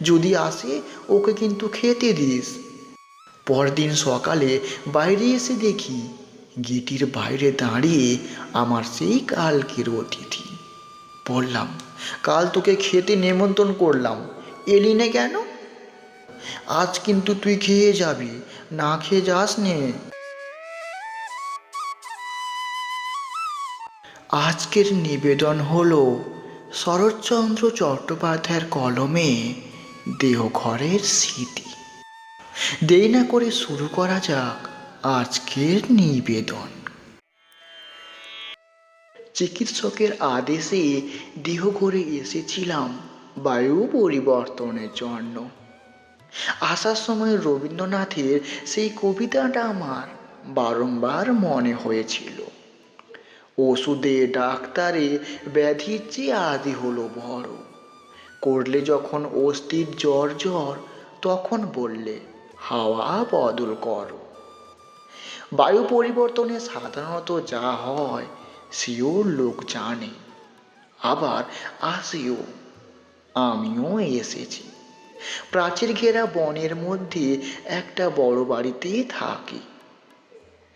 যদি আসে ওকে কিন্তু খেতে দিস। পরদিন সকালে বাইরে এসে দেখি গেটের বাইরে দাঁড়িয়ে আমার সেই কালকের অতিথি। বললাম, কাল তোকে খেতে নেমন্তন্ন করলাম, এলি না কেন? আজ কিন্তু তুই খেয়ে যাবি, না খেয়ে যাস নে। আজকের নিবেদন হলো শরৎচন্দ্র চট্টোপাধ্যায়ের কলমে দেওঘরের স্মৃতি। দেরি না করে শুরু করা যাক আজকের নিবেদন। চিকিৎসকের আদেশে দেওঘরে এসেছিলাম বায়ু পরিবর্তনের জন্য। আসার সময় রবীন্দ্রনাথের সেই কবিতাটা আমার বারংবার মনে হয়েছিল। ওষুধে ডাক্তারে ব্যাধির চেয়ে আদি হলো বড়, করলে যখন অস্থির জ্বর জ্বর, তখন বললে হাওয়া বদল করো। বায়ু পরিবর্তনে সাধারণত যা হয় সেও লোক জানে, আবার আসেও। আমিও এসেছি। প্রাচীর ঘেরা বনের মধ্যে একটা বড় বাড়িতে থাকি।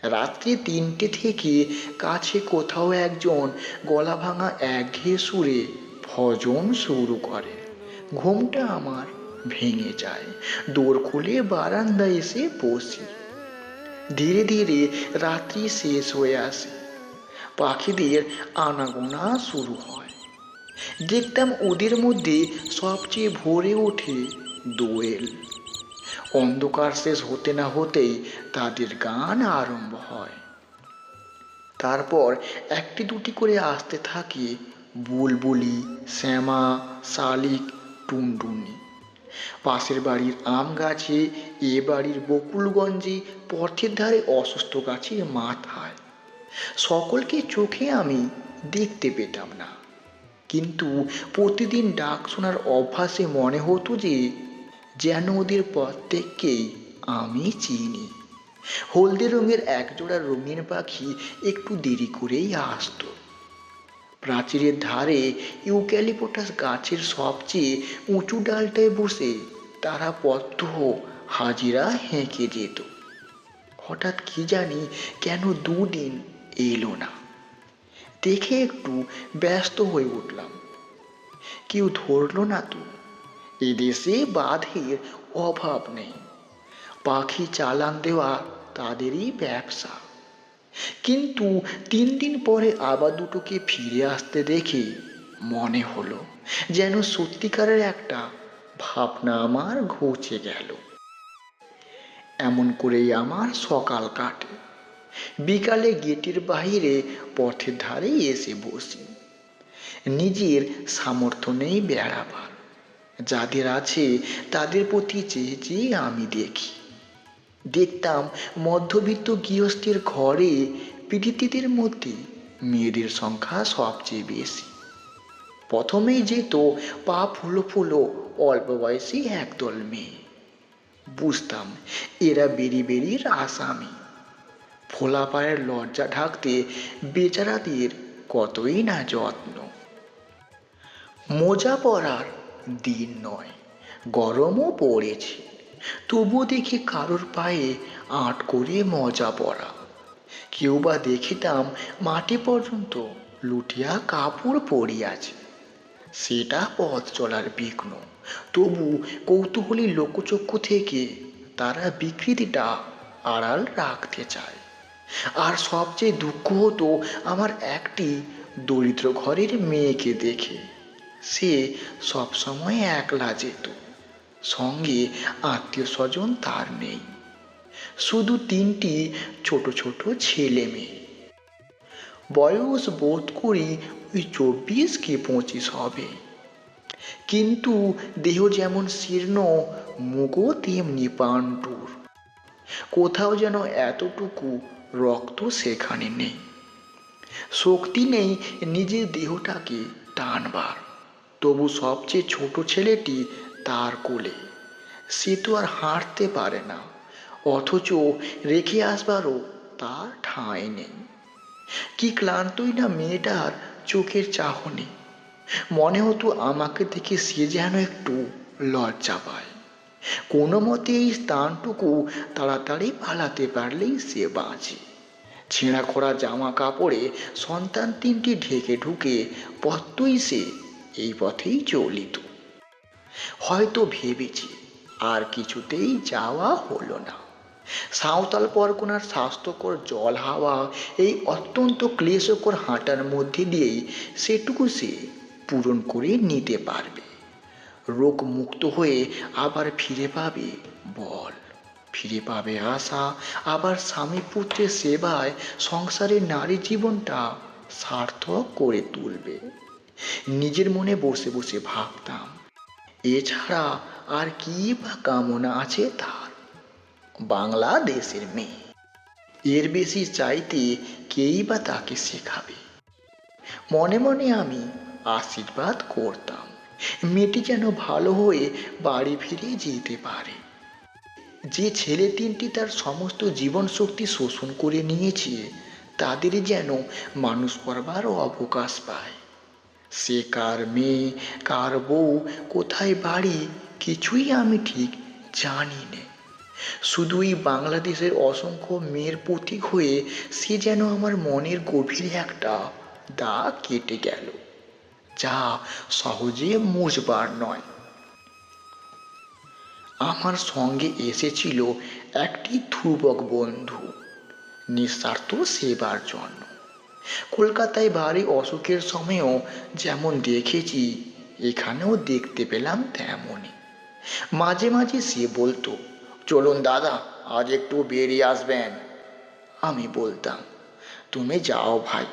রাত্রি 3টে থেকে কাছে কোথাও একজন গলা ভাঙা একঘেয়ে সুরে ভজন শুরু করে। ঘুমটা আমার ভেঙে যায়। দোর খুলে বারান্দায় এসে বসি। ধীরে ধীরে রাত্রি শেষ হয়ে আসে। পাখিদের আনাগোনা শুরু হয়। দেখতাম ওদের মধ্যে সবচেয়ে ভরে ওঠে দোয়েল। অন্ধকার শেষ হতে না হতেই তাদের গান আরম্ভ হয়। তারপর একটি দুটি করে আসতে থাকে বুলবুলি, শ্যামা, শালিক, টুনটুনি। পাশের বাড়ির আম গাছে, এ বাড়ির বকুলগঞ্জে, পথের ধারে অসুস্থ গাছের মাথায়। সকলকে চোখে আমি দেখতে পেতাম না, কিন্তু প্রতিদিন ডাক শোনার অভ্যাসে মনে হতো যে যেন ওদের প্রত্যেককেই আমি চিনি। হলদে রঙের একজোড়া রঙিন পাখি একটু দেরি করেই আসতো। প্রাচীরের ধারে ইউক্যালিপটাস গাছের সবচেয়ে উঁচু ডালটায় বসে তারা পদ্ম হাজিরা হেঁকে যেত। হঠাৎ কি জানি কেন 2 দিন এলো না। দেখে একটু ব্যস্ত হয়ে উঠলাম। কেউ ধরল না তো? এদেশে বাঁধের অভাব নেই। পাখি চালান দেওয়া তাদেরই ব্যবসা। কিন্তু 3 দিন পরে আবার দুটোকে ফিরে আসতে দেখে মনে হলো যেন সত্যিকারের একটা ভাবনা আমার ঘুচে গেল। এমন করেই আমার সকাল কাটে। বিকালে গেটের বাইরে পথের ধারে এসে বসি। নিজের সামর্থ্য নেই বেড়াবার, যাদের আছে তাদের প্রতি চেয়ে চেয়ে আমি দেখি। দেখতাম মধ্যবিত্ত গৃহস্থের ঘরে পীড়িতদের মধ্যে মেয়েদের সংখ্যা সবচেয়ে বেশি। প্রথমেই যেত পা ফুলো ফুলো অল্প বয়সী একদল মেয়ে। বুঝতাম এরা বেরি বেরির আসামি। ফোলা পায়ের লজ্জা ঢাকতে বেচারাদের কতই না যত্ন। মোজা পরার দিন নয়, গরমও পড়েছে, তবুও দেখি কারোর পায়ে আঁট করে মোজা পরা। কেউ বা দেখিতাম মাটি পর্যন্ত লুটিয়া কাপড় পরিয়াছে। সেটা পথ চলার বিঘ্ন, তবু কৌতূহলী লোকচক্ষু থেকে তারা বিকৃতিটা আড়াল রাখতে চায়। আর সবচেয়ে দুঃখ হতো আমার একটি দরিদ্র ঘরের মেয়েকে দেখে। সে সবসময় একলা যেত, সঙ্গে আত্মীয় স্বজন তার নেই, শুধু 3টি ছোট ছোট ছেলে মেয়ে। বয়স বোধ করি ওই 24 কি 25 হবে, কিন্তু দেহ যেমন শীর্ণ, মুখও তেমনি পান্টুর। কোথাও যেন এতটুকু রক্ত সেখানে নেই। শক্তি নেই নিজের দেহটাকে টানবার। তবু সবচেয়ে ছোট ছেলেটি তার কোলে। সে তো আর হাঁটতে পারে না, অথচ রেখে আসবারও তার ঠাঁই নেই। কি ক্লান্তই না মেয়েটার চোখের চাহনি। মনে হতো আমাকে দেখে সে যেন একটু লজ্জা পায়। কোনো মতে এই স্থানটুকু তাড়াতাড়ি পালাতে পারলেই সে বাঁচে। ছেঁড়া খোড়া জামা কাপড়ে সন্তান তিনটি ঢেকে ঢুকে পথই সে এই পথেই চলিত। হয়তো ভেবেছে আর কিছুতেই যাওয়া হলো না। সাঁওতাল পরগনার স্বাস্থ্যকর জল হাওয়া এই অত্যন্ত ক্লেশকর হাঁটার মধ্যে দিয়েই সেটুকু সে পূরণ করে নিতে পারবে। রোগ মুক্ত হয়ে আবার ফিরে পাবে বল, ফিরে পাবে আশা, আবার স্বামী পুত্রের সেবায় সংসারের নারী জীবনটা সার্থক করে তুলবে। নিজের মনে বসে বসে ভাবতাম, এছাড়া আর কি বা কামনা আছে তার? বাংলাদেশের মেয়ে, এর বেশি চাইতে কেই বা তাকে শেখাবে? মনে মনে আমি আশীর্বাদ করতাম মেয়েটি যেন ভালো হয়ে বাড়ি ফিরে যেতে পারে। যে ছেলে তিনটি তার সমস্ত জীবন শক্তি শোষণ করে নিয়েছে তাদের যেন মানুষ করবার অবকাশ পায়। সে কার মেয়ে, কার বউ, কোথায় বাড়ি, কিছুই আমি ঠিক জানি নে। শুধুই বাংলাদেশের অসংখ্য মেয়ের প্রতীক হয়ে সে যেন আমার মনের গভীরে একটা দাগ কেটে গেল, যা সহজে মুছবার নয়। আমার সঙ্গে এসেছিল একটি ধ্রুবক বন্ধু, নিঃস্বার্থ সেবার জন্য। কলকাতায় ভারী অসুখের সময়ও যেমন দেখেছি এখানেও দেখতে পেলাম তেমনই। মাঝে মাঝে সে বলতো, চলুন দাদা, আজ একটু বেরিয়ে আসবেন। আমি বলতাম, তুমি যাও ভাই,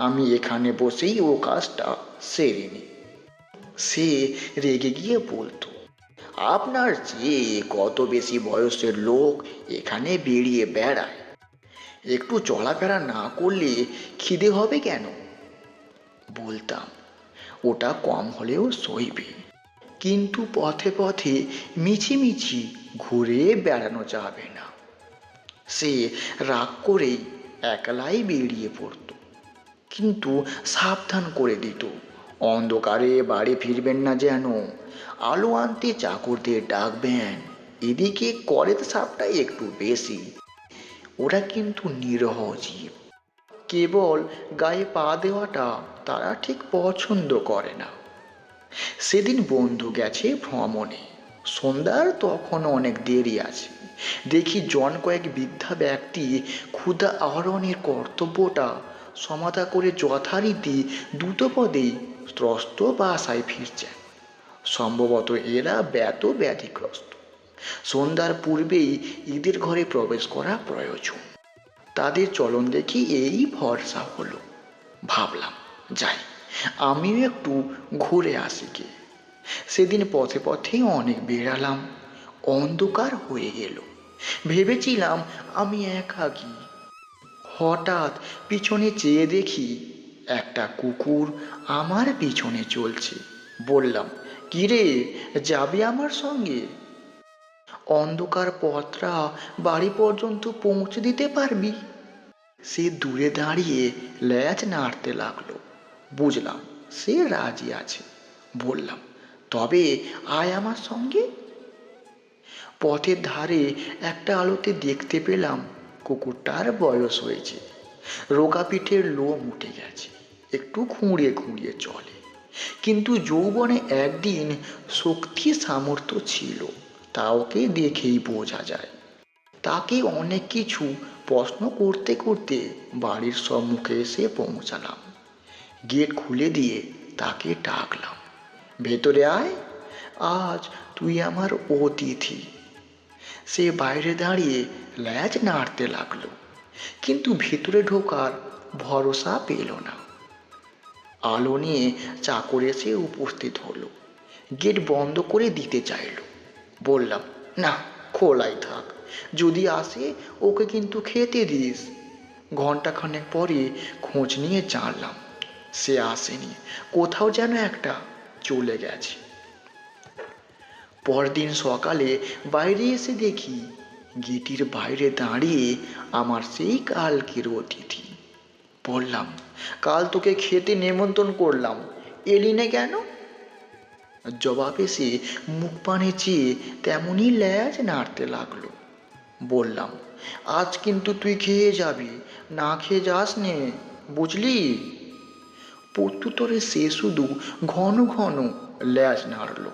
আমি এখানে বসেই ও কাজটা সেরে নিই। সে রেগে গিয়ে বলতো, আপনার চেয়ে কত বেশি বয়সের লোক এখানে বেরিয়ে বেড়ায়, একটু চলাফেরা না করলে খিদে হবে কেন? বলতাম, ওটা কম হলেও সইবে, কিন্তু পথে পথে মিছিমিছি ঘুরে বেড়ানো যাবে না। সে রাগ করেই একলাই বেরিয়ে পড়ত, কিন্তু সাবধান করে দিত, অন্ধকারে বাড়ি ফিরবেন না যেন, আলো আনতে চাকরদের ডাকবেন, এদিকে করেত সাপটা একটু বেশি, ওরা কিন্তু নিরহ জীব, কেবল গায়ে পা দেওয়াটা তারা ঠিক পছন্দ করে না। সেদিন বন্ধু গেছে ভ্রমণে, সন্ধ্যার তখন অনেক দেরি আছে। দেখি জন কয়েক বৃদ্ধা ব্যক্তি ক্ষুধা আহরণের কর্তব্যটা সমাধা করে যথারীতি দ্রুতপদেই ত্রস্ত বাসায় ফিরছেন। সম্ভবত এরা ব্যাধিগ্রস্ত। সন্ধ্যার পূর্বেই ঈদের ঘরে প্রবেশ করা প্রয়োজন। তাদের চলন দেখি এই ভরসা হলো। ভাবলাম, যাই, আমিও একটু ঘুরে আসি গে। সেদিন পথে পথেই অনেক বেড়ালাম, অন্ধকার হয়ে গেল। ভেবেছিলাম আমি একাকী। হঠাৎ পিছনে চেয়ে দেখি একটা কুকুর আমার পিছনে চলছে। বললাম, কিরে, যাবি আমার সঙ্গে? অন্ধকার পথটা বাড়ি পর্যন্ত পৌঁছে দিতে পারবি? সে দূরে দাঁড়িয়ে ল্যাজ নাড়তে লাগলো। বুঝলাম সে রাজি আছে। বললাম, তবে আয় আমার সঙ্গে। পথের ধারে একটা আলোতে দেখতে পেলাম কুকুরটার বয়স হয়েছে, রোগা পিঠের লোম উঠে গেছে, একটু খুঁড়িয়ে খুঁড়িয়ে চলে, কিন্তু যৌবনে একদিন শক্তি সামর্থ্য ছিল, তা ওকে দেখেই বোঝা যায়। তাকে অনেক কিছু প্রশ্ন করতে করতে বাড়ির সম্মুখে এসে পৌঁছালাম। গেট খুলে দিয়ে তাকে ডাকলাম, ভেতরে আয়, আজ তুই আমার অতিথি। সে বাইরে দাঁড়িয়ে ল্যাজ নাড়তে লাগলো, কিন্তু ভেতরে ঢোকার ভরসা পেল না। আলো নিয়ে চাকর এসে উপস্থিত হলো, গেট বন্ধ করে দিতে চাইল। বললাম, না, খোলাই থাক, যদি আসে ওকে কিন্তু খেতে দিস। ঘন্টাখানেক পরে খোঁজ নিয়ে জানলাম সে আসেনি, কোথাও যেন একটা চলে গেছে। পরদিন সকালে বাইরে এসে দেখি গেটের বাইরে দাঁড়িয়ে আমার সেই কালকের অতিথি। বললাম, কাল তোকে খেতে নেমন্তন্ন করলাম, এলি না কেন? জবাবে সে মুখ পানে চেয়ে তেমনই ল্যাজ নাড়তে লাগলো। বললাম, আজ কিন্তু তুই খেয়ে যাবি, না খেয়ে যাস নে, বুঝলি? প্রত্যুত্তরে সে শুধু ঘন ঘন ল্যাজ নাড়ল।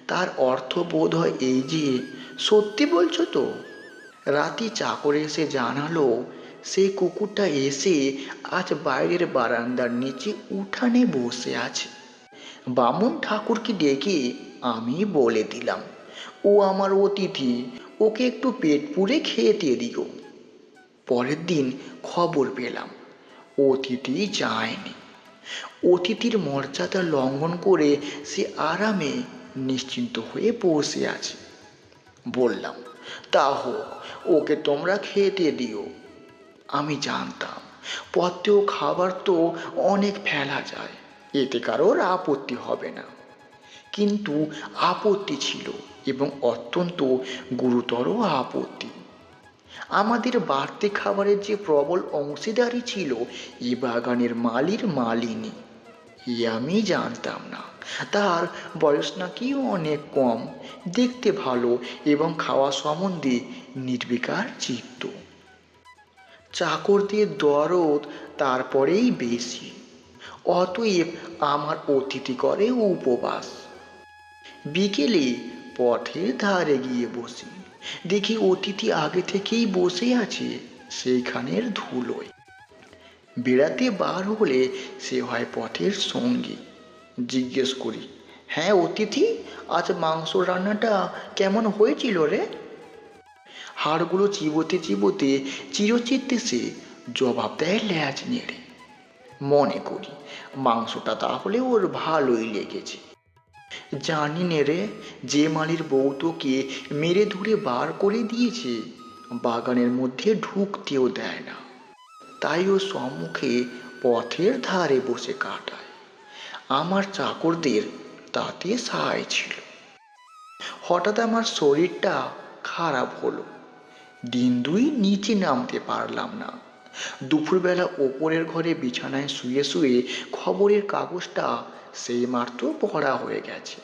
তার অর্থ বোধ হয় এই যে, সত্যি বলছো তো? রাতে চাকর এসে জানালো, সেই কুকুরটা এসে আজ বাইরের বারান্দার নিচে উঠানে বসে আছে। বামুন ঠাকুরকে ডেকে আমি বলে দিলাম, ও আমার অতিথি, ওকে একটু পেট পুরে খেতে দিও। পরের দিন খবর পেলাম অতিথি যায়নি। অতিথির মর্যাদা লঙ্ঘন করে সে আরামে নিশ্চিন্ত হয়ে বসে আছে। বললাম, তা হোক, ওকে তোমরা খেতে দিও। আমি জানতাম পথেও খাবার তো অনেক ফেলা যায়, এতে কারোর আপত্তি হবে না। কিন্তু আপত্তি ছিল, এবং অত্যন্ত গুরুতর আপত্তি। আমাদের বাড়তি খাবারের যে প্রবল অংশীদারি ছিল এ বাগানের মালির মালিনী, এ আমি জানতাম না। তার বয়স নাকি অনেক কম, দেখতে ভালো এবং খাওয়া সম্বন্ধে নির্বিকার চিত্ত। চাকরদের দরদ তারপরেই বেশি। অতএব আমার অতিথি করে উপবাস। বিকেলে পথের ধারে গিয়ে বসি, দেখি অতিথি আগে থেকেই বসে আছে সেইখানের ধুলোয়। বেড়াতে বার হলে সে হয় পথের সঙ্গী। জিজ্ঞেস করি, হ্যাঁ অতিথি, আজ মাংস রান্নাটা কেমন হয়েছিল রে? হাড়গুলো চিবোতে চিবোতে চিরচিত্তে সে জবাব দেয় ল্যাজ নেড়ে, মনে করি মাংসটা তাহলে ওর ভালোই লেগেছে। জানি নে রে, যে মালির বউ তোকে মেরে ধরে বার করে দিয়েছে, বাগানের মধ্যে ঢুকতেও দেয় না, তাই ও সম্মুখে পথের ধারে বসে কাটায়। আমার চাকরদের তাতে সায় ছিল। হঠাৎ আমার শরীরটা খারাপ হলো। দিন দুই নিচে নামতে পারলাম না। দুপুরবেলা ওপরের ঘরে বিছানায় শুয়ে শুয়ে খবরের কাগজটা সেই মাত্র পড়া হয়ে গেছে।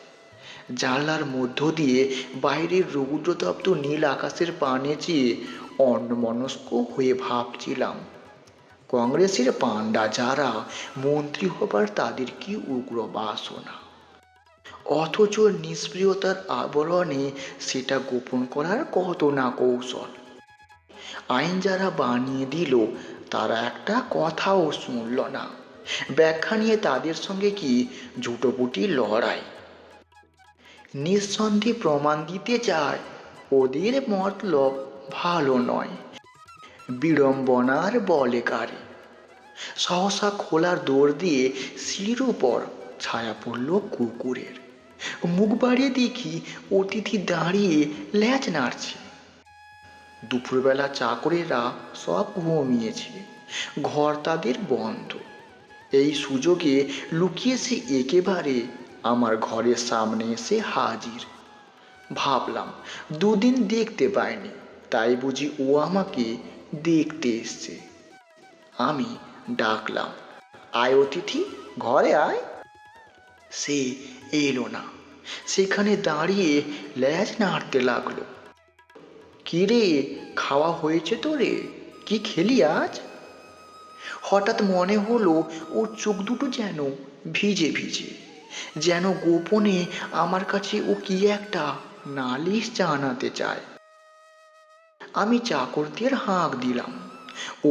জানলার মধ্য দিয়ে বাইরের রৌদ্রতপ্ত নীল আকাশের পানে চেয়ে অন্যমনস্ক হয়ে ভাবছিলাম, কংগ্রেসের পান্ডা যারা মন্ত্রী হবার তাদের কি উগ্র বাসনা, অথচ নিষ্ক্রিয়তার আবরণে সেটা গোপন করার কত না কৌশল। আইন যারা বানিয়ে দিল তারা একটা কথাও শুনল না। ব্যাখ্যা নিয়ে তাদের সঙ্গে কি ঝুটোপুটি লড়াই। নিঃসন্দেহে প্রমাণ দিতে চায় ওদের মতলব ভালো নয়, বিড়ম্বনার বলে কারে। সহসা খোলার দৌড় দিয়ে সিঁড়ির উপর ছায়া পড়ল কুকুরের। মুখ বাড়িয়ে দেখি অতিথি দাঁড়িয়ে ল্যাজ নাড়ছে। দুপুরবেলা চাকরেরা সব ঘুমিয়েছে, ঘর তাদের বন্ধ। এই সুযোগে লুকিয়ে সে একেবারে আমার ঘরের সামনে এসে হাজির। ভাবলাম দুদিন দেখতে পাইনি, তাই বুঝি ও আমাকে দেখতে এসছে। আমি ডাকলাম, আয় অতিথি, ঘরে আয়। সে এলো না, সেখানে দাঁড়িয়ে ল্যাজ নাড়তে লাগলো। কি রে, খাওয়া হয়েছে তো রে? কি খেলি আজ? হঠাৎ মনে হলো ওর চোখ দুটো যেন ভিজে ভিজে, যেন গোপনে আমার কাছে ও কি একটা নালিশ জানাতে চায়। আমি চাকরদের হাঁক দিলাম।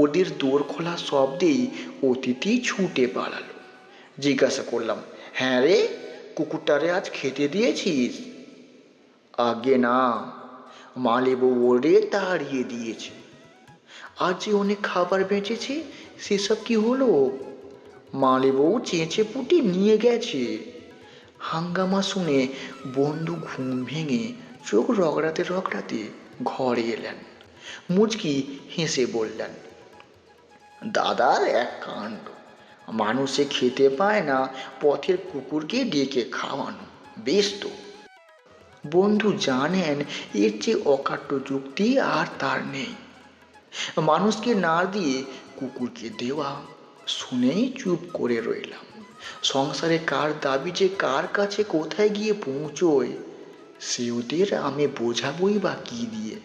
ওদের দোর খোলা শব্দেই অতিথি ছুটে পালালো। জিজ্ঞাসা করলাম, হ্যাঁ রে, কুকুরটারে আজ খেতে দিয়েছিস? আগে না, মালেবু ওরে তাড়িয়ে দিয়েছে। আজ যে অনেক খাবার বেঁচেছে, সেসব কি হলো? মালেবু চেঁচে পুটে নিয়ে গেছে। হাঙ্গামা শুনে বন্ধু ঘুম ভেঙে চোখ রগড়াতে রগড়াতে ঘরে এলেন। মুচকি হেসে বললেন, দাদার এক কাণ্ড, মানুষে খেতে পায় না, পথের কুকুরকে ডেকে খাওয়ানো, বেশ তো। বন্ধু জানেন এর চেয়ে অকাট্য যুক্তি আর তার নেই। মানুষকে না দিয়ে কুকুরকে দেওয়া। শুনেই চুপ করে রইলাম। সংসারে কার দাবি যে কার কাছে কোথায় গিয়ে পৌঁছোয় সে ওদের আমি বোঝাবই বা কি দিয়ে।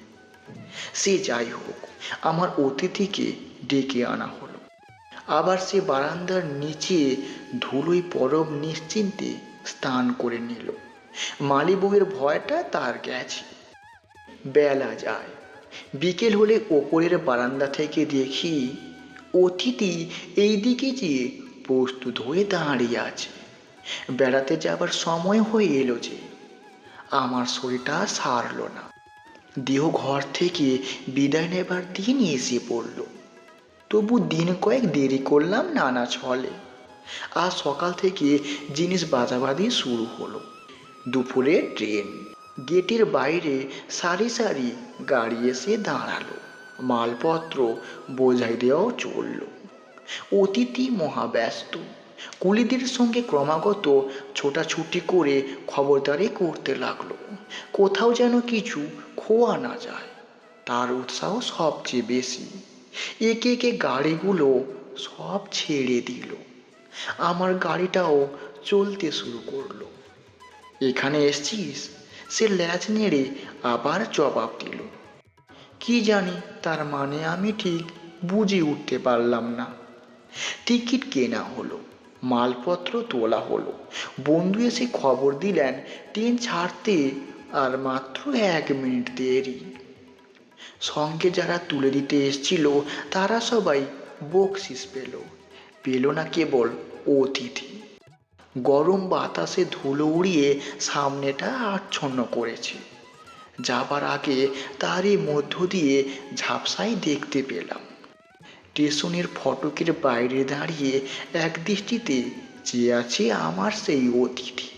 সে যাই হোক, আমার অতিথিকে ডেকে আনা হলো। আবার সে বারান্দার নিচে ধুলোয় পরব নিশ্চিন্তে স্নান করে নিল। মালি বউয়ের ভয়টা তার গেছে। বেলা যায়, বিকেল হলে ওপরের বারান্দা থেকে দেখি অতিথি এই দিকে চেয়ে প্রস্তুত হয়ে দাঁড়িয়ে আছে। বেড়াতে যাবার সময় হয়ে এলো যে। আমার শরীরটা সারল না। দেহ ঘর থেকে বিদায় নেবার দিন এসে পড়ল। তবু দিন কয়েক দেরি করলাম নানা ছলে। আজ সকাল থেকে জিনিস বাজাবাজি শুরু হলো। দুপুরে ট্রেন। গেটের বাইরে সারি সারি গাড়ি এসে দাঁড়ালো। মালপত্র বোঝাই দেওয়াও চলল। অতিথি মহাব্যস্ত। কুলিদের সঙ্গে ক্রমাগত ছোটাছুটি করে খবরদারি করতে লাগলো, কোথাও যেন কিছু খোয়া না যায়। তার উৎসাহ সবচেয়ে বেশি। একে একে গাড়িগুলো সব ছেড়ে দিল। আমার গাড়িটাও চলতে শুরু করলো। এখানে এসছিস? সে ল্যাজ নেড়ে আবার জবাব দিল। কি জানি তার মানে আমি ঠিক বুঝে উঠতে পারলাম না। টিকিট কেনা হলো, মালপত্র তোলা হলো। বন্ধু এসে খবর দিলেন ট্রেন ছাড়তে আর মাত্র 1 মিনিট দেরি। সঙ্গে যারা তুলে দিতে এসছিল তারা সবাই বকশিস পেল না কেবল অতিথি। গরম বাতাসে ধুলো উড়িয়ে সামনেটা আচ্ছন্ন করেছে। যাবার আগে তারই মধ্য দিয়ে ঝাপসাই দেখতে পেলাম স্টেশনের ফটকের বাইরে দাঁড়িয়ে এক দৃষ্টিতে চেয়ে আছে আমার সেই অতিথি।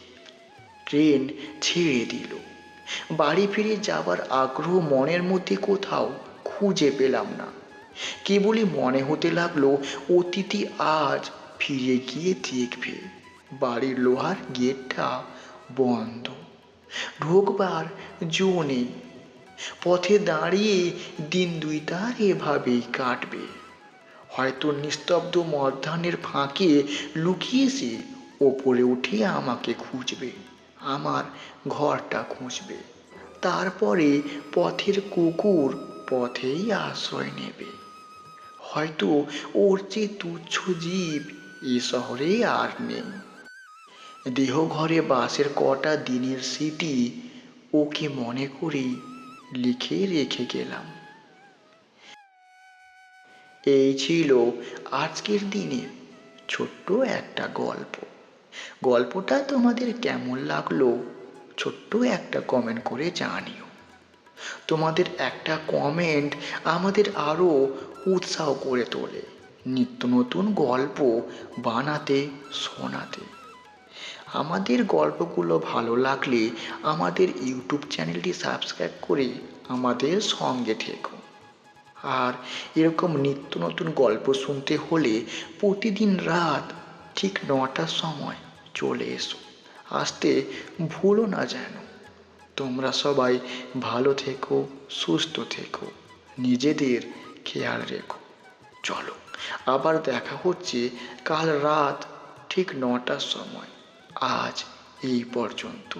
ট্রেন ছেড়ে দিল। বাড়ি ফিরে যাবার আগ্রহ মনের মধ্যে কোথাও খুঁজে পেলাম না। কেবলই মনে হতে লাগলো অতিথি আজ ফিরে গিয়ে দেখবে বাড়ির লোহার গেটটা বন্ধ, ঢোকবার জো নেই। পথে দাঁড়িয়ে দিন দুই তার এভাবেই কাটবে। হয়তো নিস্তব্ধ মধ্যাহ্নের ফাঁকে লুকিয়ে সে ওপরে উঠে আমাকে খুঁজবে, আমার ঘরটা খুঁজবে। তারপরে পথের কুকুর পথেই আশ্রয় নেবে। হয়তো ওর চেয়ে তুচ্ছ জীব এ শহরে আর নেই। দেহ ঘরে বাসের কটা দিনের স্মৃতি ওকে মনে করেই লিখে রেখে গেলাম। এই ছিল আজকের দিনের ছোট্ট একটা গল্প। গল্পটা তোমাদের কেমন লাগলো ছোট্ট একটা কমেন্ট করে জানিও। তোমাদের একটা কমেন্ট আমাদের আরও উৎসাহ করে তোলে নিত্য নতুন গল্প বানাতে শোনাতে। আমাদের গল্পগুলো ভালো লাগলে আমাদের ইউটিউব চ্যানেলটি সাবস্ক্রাইব করে আমাদের সঙ্গে থেকো। আর এরকম নিত্য নতুন গল্প শুনতে হলে প্রতিদিন রাত ঠিক 9টার সময় চলে এসো। আসতে ভুলো না যেন। তোমরা সবাই ভালো থেকো, সুস্থ থেকো, নিজেদের খেয়াল রেখো। চলো আবার দেখা হচ্ছে কাল রাত ঠিক 9টার সময়। আজ এই পর্যন্ত।